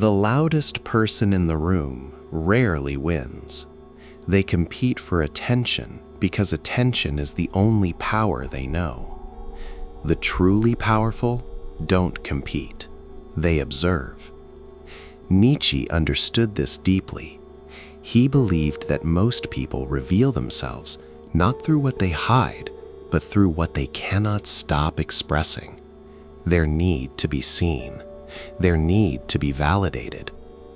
The loudest person in the room rarely wins. They compete for attention because attention is the only power they know. The truly powerful don't compete, they observe. Nietzsche understood this deeply. He believed that most people reveal themselves not through what they hide, but through what they cannot stop expressing. Their need to be seen, their need to be validated,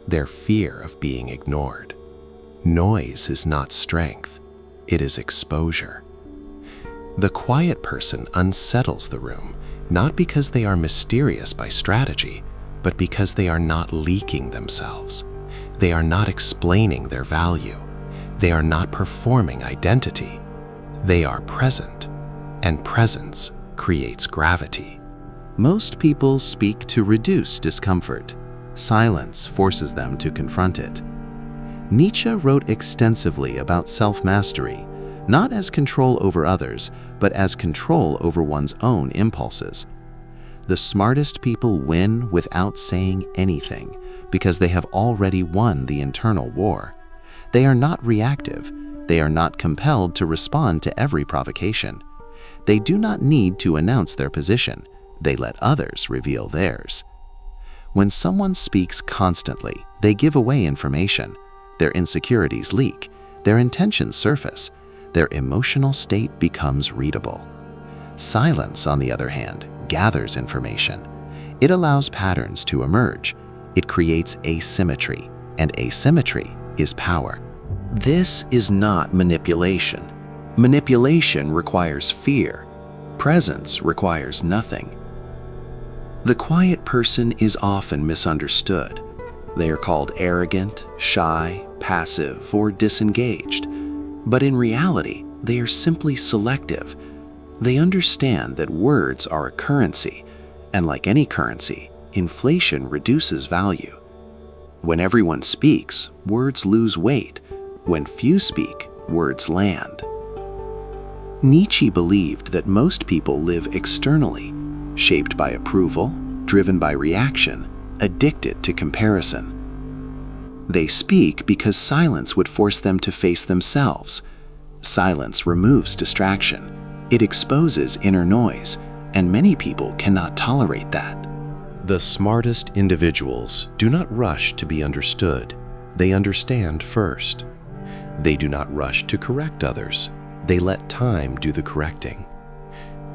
their fear of being ignored. Noise is not strength, it is exposure. The quiet person unsettles the room, not because they are mysterious by strategy, but because they are not leaking themselves. They are not explaining their value. They are not performing identity. They are present, and presence creates gravity. Most people speak to reduce discomfort. Silence forces them to confront it. Nietzsche wrote extensively about self-mastery, not as control over others, but as control over one's own impulses. The smartest people win without saying anything, because they have already won the internal war. They are not reactive. They are not compelled to respond to every provocation. They do not need to announce their position. They let others reveal theirs. When someone speaks constantly, they give away information. Their insecurities leak. Their intentions surface. Their emotional state becomes readable. Silence, on the other hand, gathers information. It allows patterns to emerge. It creates asymmetry, and asymmetry is power. This is not manipulation. Manipulation requires fear. Presence requires nothing. The quiet person is often misunderstood. They are called arrogant, shy, passive, or disengaged. But in reality, they are simply selective. They understand that words are a currency, and like any currency, inflation reduces value. When everyone speaks, words lose weight. When few speak, words land. Nietzsche believed that most people live externally, shaped by approval, driven by reaction, addicted to comparison. They speak because silence would force them to face themselves. Silence removes distraction. It exposes inner noise, and many people cannot tolerate that. The smartest individuals do not rush to be understood. They understand first. They do not rush to correct others. They let time do the correcting.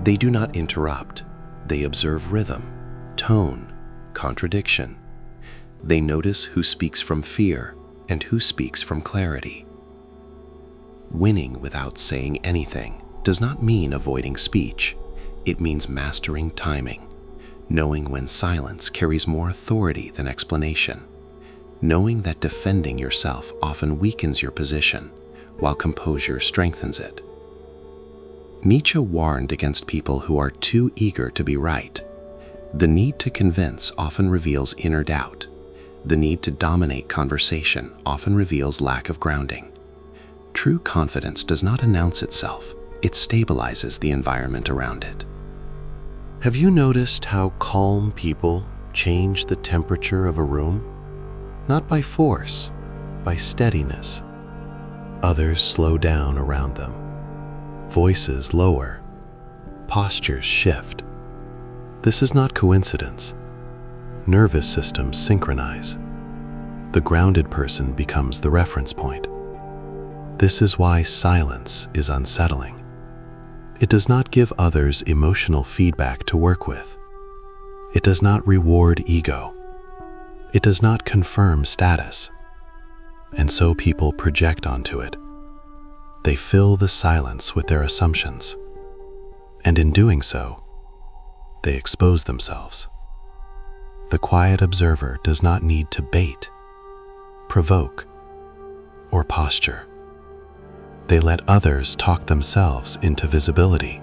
They do not interrupt. They observe rhythm, tone, contradiction. They notice who speaks from fear and who speaks from clarity. Winning without saying anything does not mean avoiding speech. It means mastering timing, knowing when silence carries more authority than explanation, knowing that defending yourself often weakens your position, while composure strengthens it. Nietzsche warned against people who are too eager to be right. The need to convince often reveals inner doubt. The need to dominate conversation often reveals lack of grounding. True confidence does not announce itself. It stabilizes the environment around it. Have you noticed how calm people change the temperature of a room? Not by force, by steadiness. Others slow down around them. Voices lower. Postures shift. This is not coincidence. Nervous systems synchronize. The grounded person becomes the reference point. This is why silence is unsettling. It does not give others emotional feedback to work with. It does not reward ego. It does not confirm status. And so people project onto it. They fill the silence with their assumptions. And in doing so, they expose themselves. The quiet observer does not need to bait, provoke, or posture. They let others talk themselves into visibility.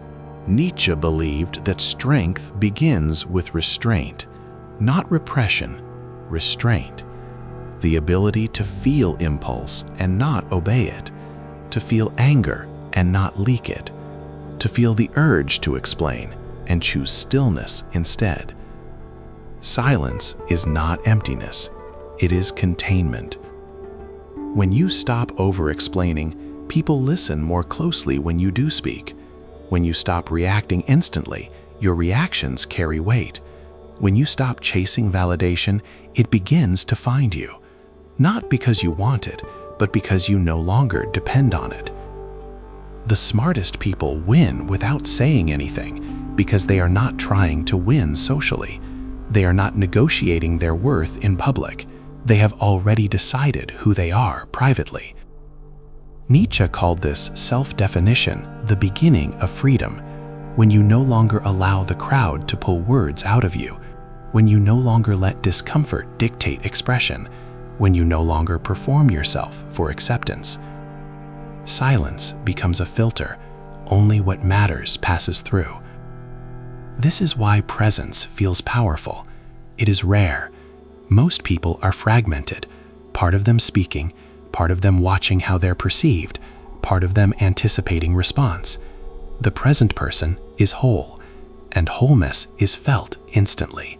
Nietzsche believed that strength begins with restraint, not repression, restraint. The ability to feel impulse and not obey it, to feel anger and not leak it, to feel the urge to explain and choose stillness instead. Silence is not emptiness, it is containment. When you stop over-explaining, people listen more closely when you do speak. When you stop reacting instantly, your reactions carry weight. When you stop chasing validation, it begins to find you. Not because you want it, but because you no longer depend on it. The smartest people win without saying anything because they are not trying to win socially. They are not negotiating their worth in public. They have already decided who they are privately. Nietzsche called this self-definition the beginning of freedom, when you no longer allow the crowd to pull words out of you, when you no longer let discomfort dictate expression, when you no longer perform yourself for acceptance. Silence becomes a filter. Only what matters passes through. This is why presence feels powerful. It is rare. Most people are fragmented, part of them speaking, part of them watching how they're perceived, part of them anticipating response. The present person is whole, and wholeness is felt instantly.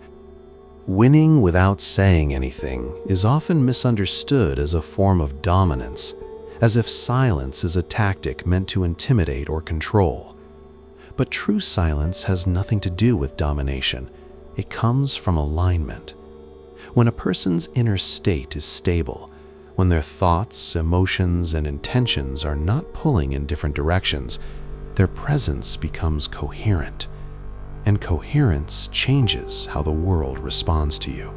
Winning without saying anything is often misunderstood as a form of dominance, as if silence is a tactic meant to intimidate or control. But true silence has nothing to do with domination. It comes from alignment. When a person's inner state is stable, when their thoughts, emotions, and intentions are not pulling in different directions, their presence becomes coherent. And coherence changes how the world responds to you.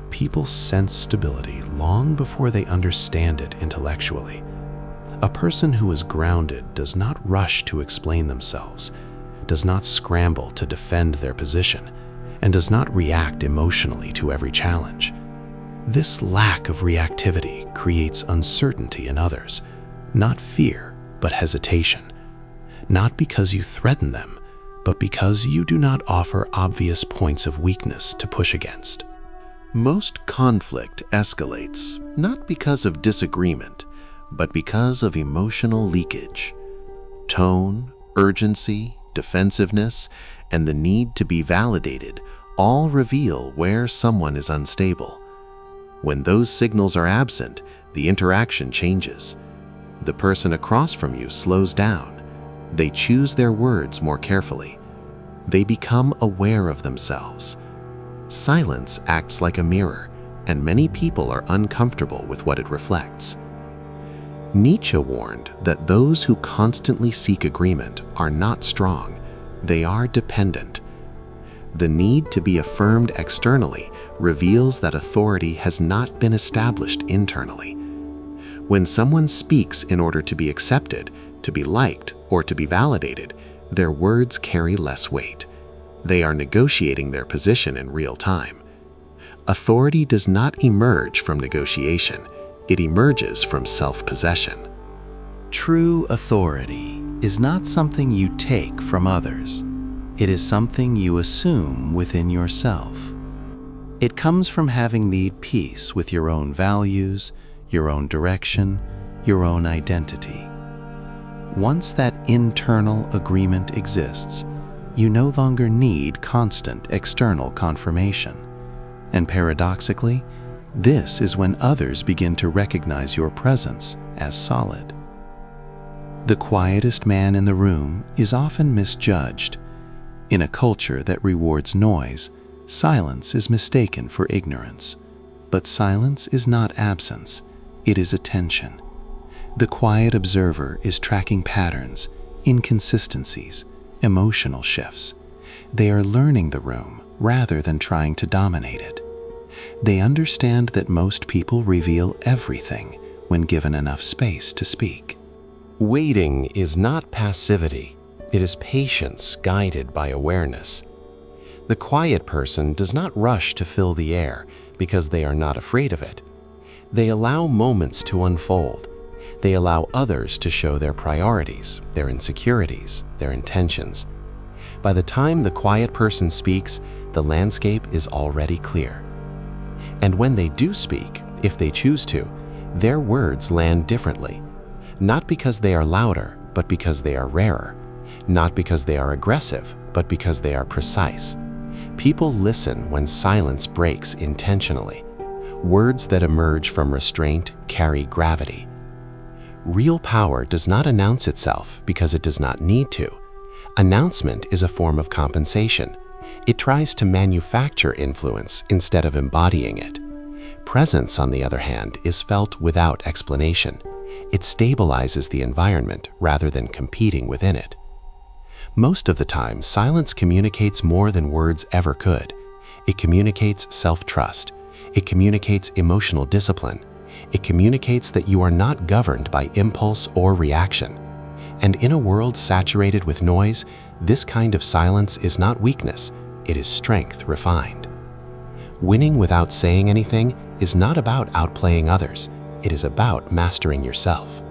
People sense stability long before they understand it intellectually. A person who is grounded does not rush to explain themselves, does not scramble to defend their position, and does not react emotionally to every challenge. This lack of reactivity creates uncertainty in others, not fear, but hesitation. Not because you threaten them, but because you do not offer obvious points of weakness to push against. Most conflict escalates not because of disagreement, but because of emotional leakage. Tone, urgency, defensiveness, and the need to be validated all reveal where someone is unstable. When those signals are absent, the interaction changes. The person across from you slows down. They choose their words more carefully. They become aware of themselves. Silence acts like a mirror, and many people are uncomfortable with what it reflects. Nietzsche warned that those who constantly seek agreement are not strong, they are dependent. The need to be affirmed externally reveals that authority has not been established internally. When someone speaks in order to be accepted, to be liked, or to be validated, their words carry less weight. They are negotiating their position in real time. Authority does not emerge from negotiation. It emerges from self-possession. True authority is not something you take from others. It is something you assume within yourself. It comes from having made peace with your own values, your own direction, your own identity. Once that internal agreement exists, you no longer need constant external confirmation. And paradoxically, this is when others begin to recognize your presence as solid. The quietest man in the room is often misjudged. In a culture that rewards noise, silence is mistaken for ignorance. But silence is not absence, it is attention. The quiet observer is tracking patterns, inconsistencies, emotional shifts. They are learning the room rather than trying to dominate it. They understand that most people reveal everything when given enough space to speak. Waiting is not passivity. It is patience guided by awareness. The quiet person does not rush to fill the air because they are not afraid of it. They allow moments to unfold. They allow others to show their priorities, their insecurities, their intentions. By the time the quiet person speaks, the landscape is already clear. And when they do speak, if they choose to, their words land differently. Not because they are louder, but because they are rarer. Not because they are aggressive, but because they are precise. People listen when silence breaks intentionally. Words that emerge from restraint carry gravity. Real power does not announce itself because it does not need to. Announcement is a form of compensation. It tries to manufacture influence instead of embodying it. Presence, on the other hand, is felt without explanation. It stabilizes the environment rather than competing within it. Most of the time, silence communicates more than words ever could. It communicates self-trust. It communicates emotional discipline. It communicates that you are not governed by impulse or reaction. And in a world saturated with noise, this kind of silence is not weakness, it is strength refined. Winning without saying anything is not about outplaying others, it is about mastering yourself.